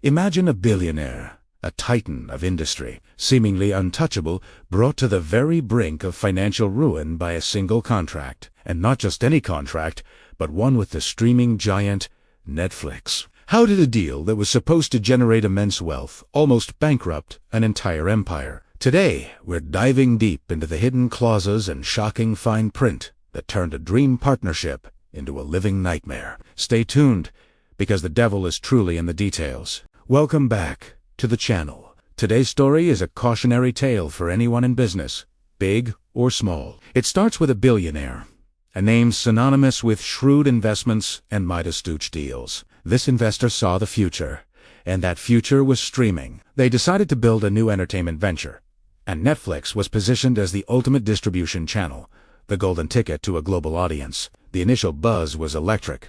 Imagine a billionaire, a titan of industry, seemingly untouchable, brought to the very brink of financial ruin by a single contract. And not just any contract, but one with the streaming giant Netflix. How did a deal that was supposed to generate immense wealth almost bankrupt an entire empire? Today, we're diving deep into the hidden clauses and shocking fine print that turned a dream partnership into a living nightmare. Stay tuned, because the devil is truly in the details. Welcome back to the channel. Today's story is a cautionary tale for anyone in business, big or small. It starts with a billionaire, a name synonymous with shrewd investments and Midas-touch deals. This investor saw the future, and that future was streaming. They decided to build a new entertainment venture, and Netflix was positioned as the ultimate distribution channel, the golden ticket to a global audience. The initial buzz was electric.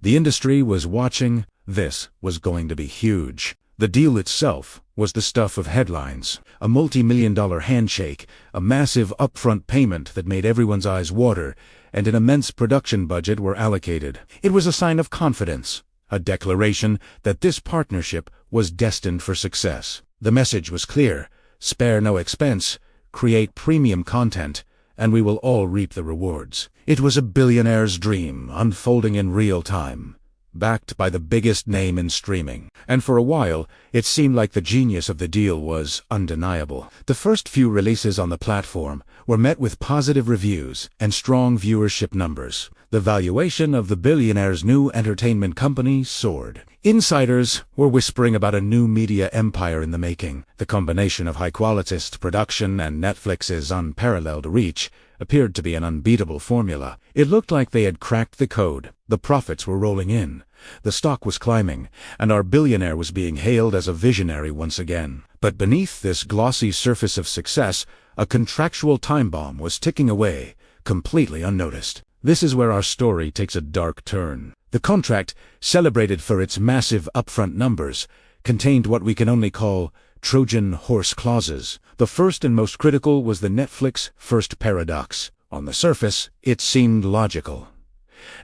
The industry was watching. This was going to be huge. The deal itself was the stuff of headlines. A multi-million-dollar handshake, a massive upfront payment that made everyone's eyes water, and an immense production budget were allocated. It was a sign of confidence, a declaration that this partnership was destined for success. The message was clear: spare no expense, create premium content, and we will all reap the rewards. It was a billionaire's dream unfolding in real time, backed by the biggest name in streaming. And for a while, it seemed like the genius of the deal was undeniable. The first few releases on the platform were met with positive reviews and strong viewership numbers. The valuation of the billionaire's new entertainment company soared. Insiders were whispering about a new media empire in the making. The combination of high-quality production and Netflix's unparalleled reach appeared to be an unbeatable formula. It looked like they had cracked the code. The profits were rolling in, the stock was climbing, and our billionaire was being hailed as a visionary once again. But beneath this glossy surface of success, a contractual time bomb was ticking away, completely unnoticed. This is where our story takes a dark turn. The contract, celebrated for its massive upfront numbers, contained what we can only call Trojan horse clauses. The first and most critical was the Netflix first paradox. On the surface, it seemed logical.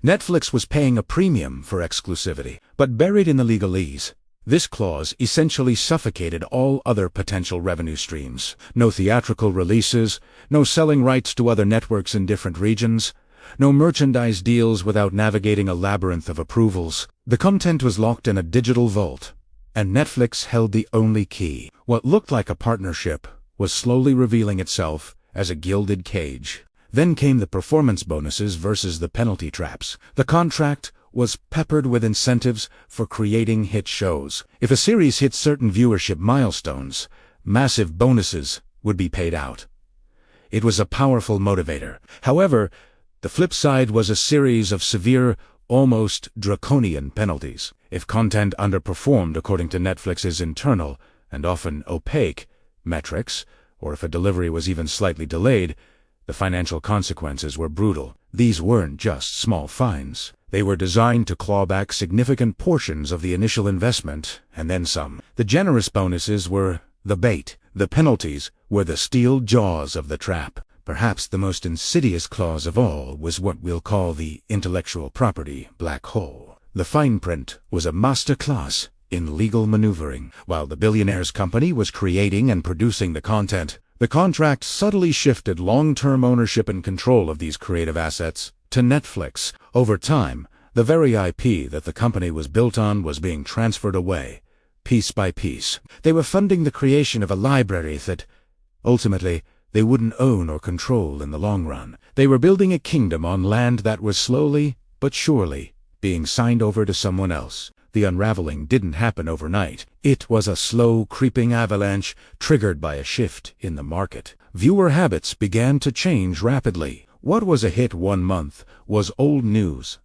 Netflix was paying a premium for exclusivity, but buried in the legalese, this clause essentially suffocated all other potential revenue streams. No theatrical releases, no selling rights to other networks in different regions, no merchandise deals without navigating a labyrinth of approvals. The content was locked in a digital vault, and Netflix held the only key. What looked like a partnership was slowly revealing itself as a gilded cage. Then came the performance bonuses versus the penalty traps. The contract was peppered with incentives for creating hit shows. If a series hit certain viewership milestones, massive bonuses would be paid out. It was a powerful motivator. However, the flip side was a series of severe, almost draconian penalties. If content underperformed according to Netflix's internal, and often opaque, metrics, or if a delivery was even slightly delayed, the financial consequences were brutal. These weren't just small fines. They were designed to claw back significant portions of the initial investment, and then some. The generous bonuses were the bait. The penalties were the steel jaws of the trap. Perhaps the most insidious clause of all was what we'll call the intellectual property black hole. The fine print was a master class in legal maneuvering. While the billionaire's company was creating and producing the content, the contract subtly shifted long-term ownership and control of these creative assets to Netflix. Over time, the very IP that the company was built on was being transferred away, piece by piece. They were funding the creation of a library that, ultimately, they wouldn't own or control in the long run. They were building a kingdom on land that was slowly, but surely, being signed over to someone else. The unraveling didn't happen overnight. It was a slow, creeping avalanche triggered by a shift in the market. Viewer habits began to change rapidly. What was a hit one month was old news.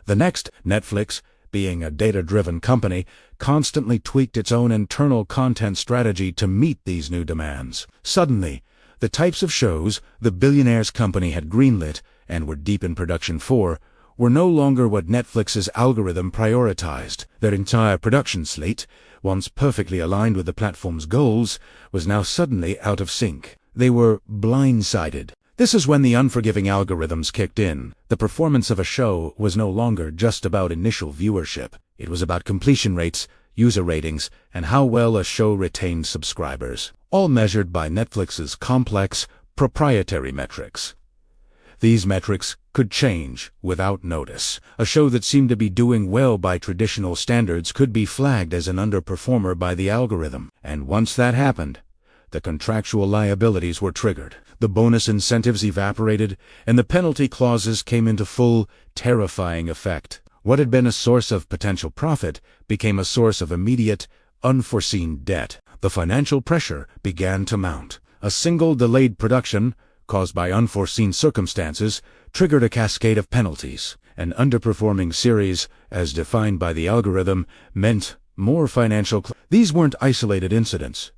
The next, Netflix, being a data-driven company, constantly tweaked its own internal content strategy to meet these new demands. Suddenly, the types of shows the billionaire's company had greenlit and were deep in production for were no longer what Netflix's algorithm prioritized. Their entire production slate, once perfectly aligned with the platform's goals, was now suddenly out of sync. They were blindsided. This is when the unforgiving algorithms kicked in. The performance of a show was no longer just about initial viewership. It was about completion rates, user ratings, and how well a show retains subscribers, all measured by Netflix's complex, proprietary metrics. These metrics could change without notice. A show that seemed to be doing well by traditional standards could be flagged as an underperformer by the algorithm. And once that happened, the contractual liabilities were triggered. The bonus incentives evaporated, and the penalty clauses came into full, terrifying effect. What had been a source of potential profit became a source of immediate, unforeseen debt. The financial pressure began to mount. A single delayed production, caused by unforeseen circumstances, triggered a cascade of penalties. An underperforming series, as defined by the algorithm, meant more financial. These weren't isolated incidents.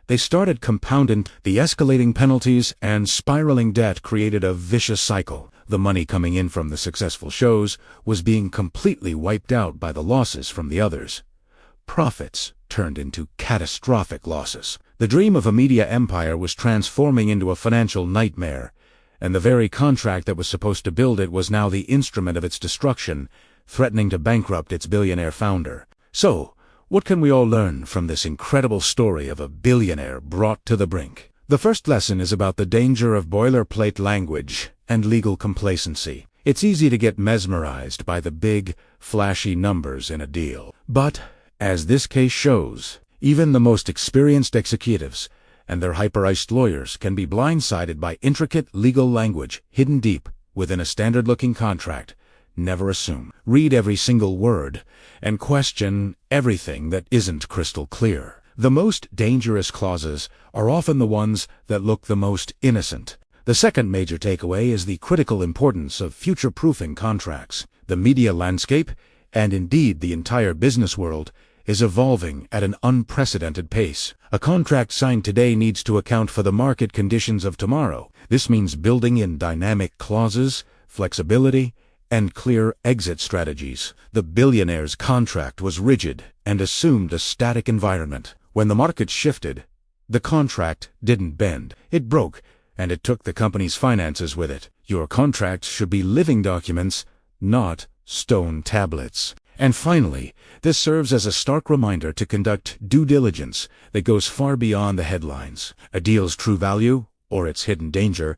They started compounding. The escalating penalties and spiraling debt created a vicious cycle. The money coming in from the successful shows was being completely wiped out by the losses from the others. Profits turned into catastrophic losses. The dream of a media empire was transforming into a financial nightmare, and the very contract that was supposed to build it was now the instrument of its destruction, threatening to bankrupt its billionaire founder. So, what can we all learn from this incredible story of a billionaire brought to the brink? The first lesson is about the danger of boilerplate language and legal complacency. It's easy to get mesmerized by the big, flashy numbers in a deal. But, as this case shows, even the most experienced executives and their hyper-iced lawyers can be blindsided by intricate legal language hidden deep within a standard-looking contract. Never assume. Read every single word and question everything that isn't crystal clear. The most dangerous clauses are often the ones that look the most innocent. The second major takeaway is the critical importance of future-proofing contracts. The media landscape, and indeed the entire business world, is evolving at an unprecedented pace. A contract signed today needs to account for the market conditions of tomorrow. This means building in dynamic clauses, flexibility, and clear exit strategies. The billionaire's contract was rigid and assumed a static environment. When the market shifted, the contract didn't bend. It broke, and it took the company's finances with it. Your contracts should be living documents, not stone tablets. And finally, this serves as a stark reminder to conduct due diligence that goes far beyond the headlines. A deal's true value, or its hidden danger,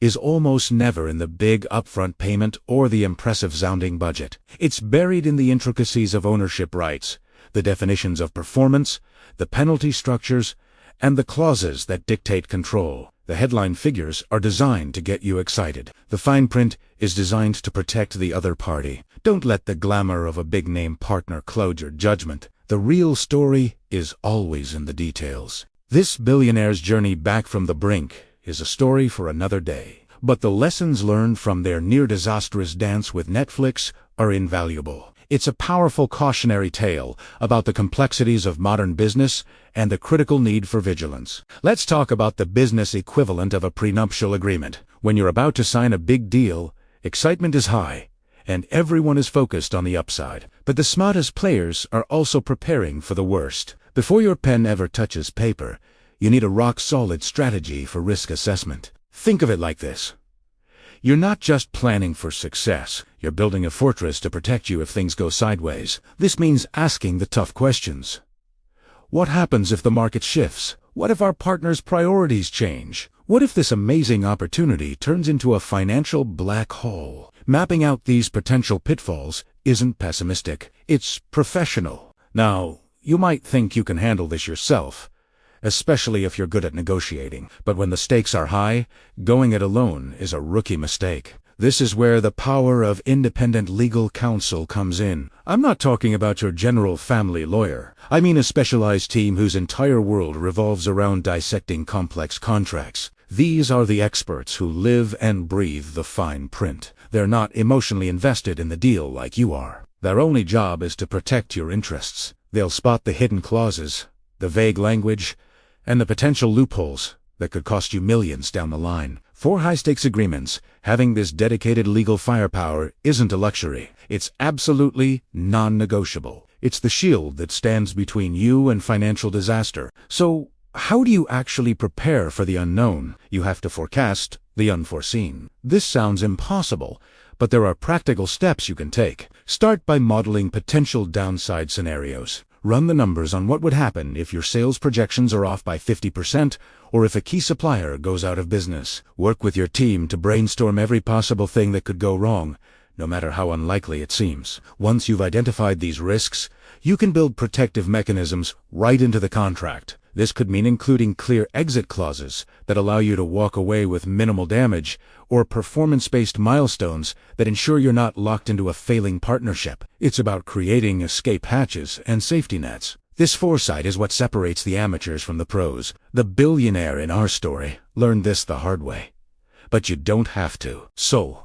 is almost never in the big upfront payment or the impressive-sounding budget. It's buried in the intricacies of ownership rights, the definitions of performance, the penalty structures, and the clauses that dictate control. The headline figures are designed to get you excited. The fine print is designed to protect the other party. Don't let the glamour of a big-name partner cloud your judgment. The real story is always in the details. This billionaire's journey back from the brink is a story for another day. But the lessons learned from their near-disastrous dance with Netflix are invaluable. It's a powerful cautionary tale about the complexities of modern business and the critical need for vigilance. Let's talk about the business equivalent of a prenuptial agreement. When you're about to sign a big deal, excitement is high, and everyone is focused on the upside. But the smartest players are also preparing for the worst. Before your pen ever touches paper, you need a rock-solid strategy for risk assessment. Think of it like this. You're not just planning for success. You're building a fortress to protect you if things go sideways. This means asking the tough questions. What happens if the market shifts? What if our partner's priorities change? What if this amazing opportunity turns into a financial black hole? Mapping out these potential pitfalls isn't pessimistic. It's professional. Now, you might think you can handle this yourself, especially if you're good at negotiating. But when the stakes are high, going it alone is a rookie mistake. This is where the power of independent legal counsel comes in. I'm not talking about your general family lawyer. I mean a specialized team whose entire world revolves around dissecting complex contracts. These are the experts who live and breathe the fine print. They're not emotionally invested in the deal like you are. Their only job is to protect your interests. They'll spot the hidden clauses, the vague language, and the potential loopholes that could cost you millions down the line. For high-stakes agreements, having this dedicated legal firepower isn't a luxury. It's absolutely non-negotiable. It's the shield that stands between you and financial disaster. So, how do you actually prepare for the unknown? You have to forecast the unforeseen. This sounds impossible, but there are practical steps you can take. Start by modeling potential downside scenarios. Run the numbers on what would happen if your sales projections are off by 50% or if a key supplier goes out of business. Work with your team to brainstorm every possible thing that could go wrong, no matter how unlikely it seems. Once you've identified these risks, you can build protective mechanisms right into the contract. This could mean including clear exit clauses that allow you to walk away with minimal damage, or performance-based milestones that ensure you're not locked into a failing partnership. It's about creating escape hatches and safety nets. This foresight is what separates the amateurs from the pros. The billionaire in our story learned this the hard way. But you don't have to. So,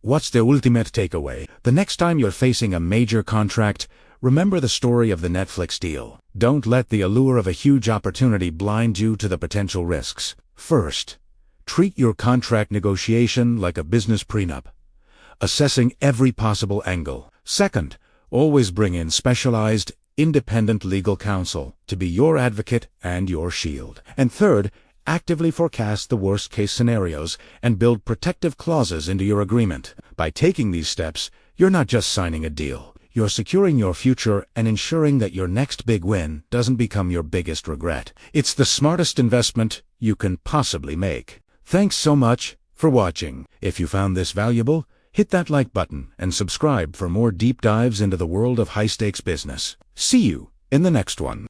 what's the ultimate takeaway? The next time you're facing a major contract, remember the story of the Netflix deal. Don't let the allure of a huge opportunity blind you to the potential risks. First, treat your contract negotiation like a business prenup, assessing every possible angle. Second, always bring in specialized, independent legal counsel to be your advocate and your shield. And third, actively forecast the worst-case scenarios and build protective clauses into your agreement. By taking these steps, you're not just signing a deal. You're securing your future and ensuring that your next big win doesn't become your biggest regret. It's the smartest investment you can possibly make. Thanks so much for watching. If you found this valuable, hit that like button and subscribe for more deep dives into the world of high-stakes business. See you in the next one.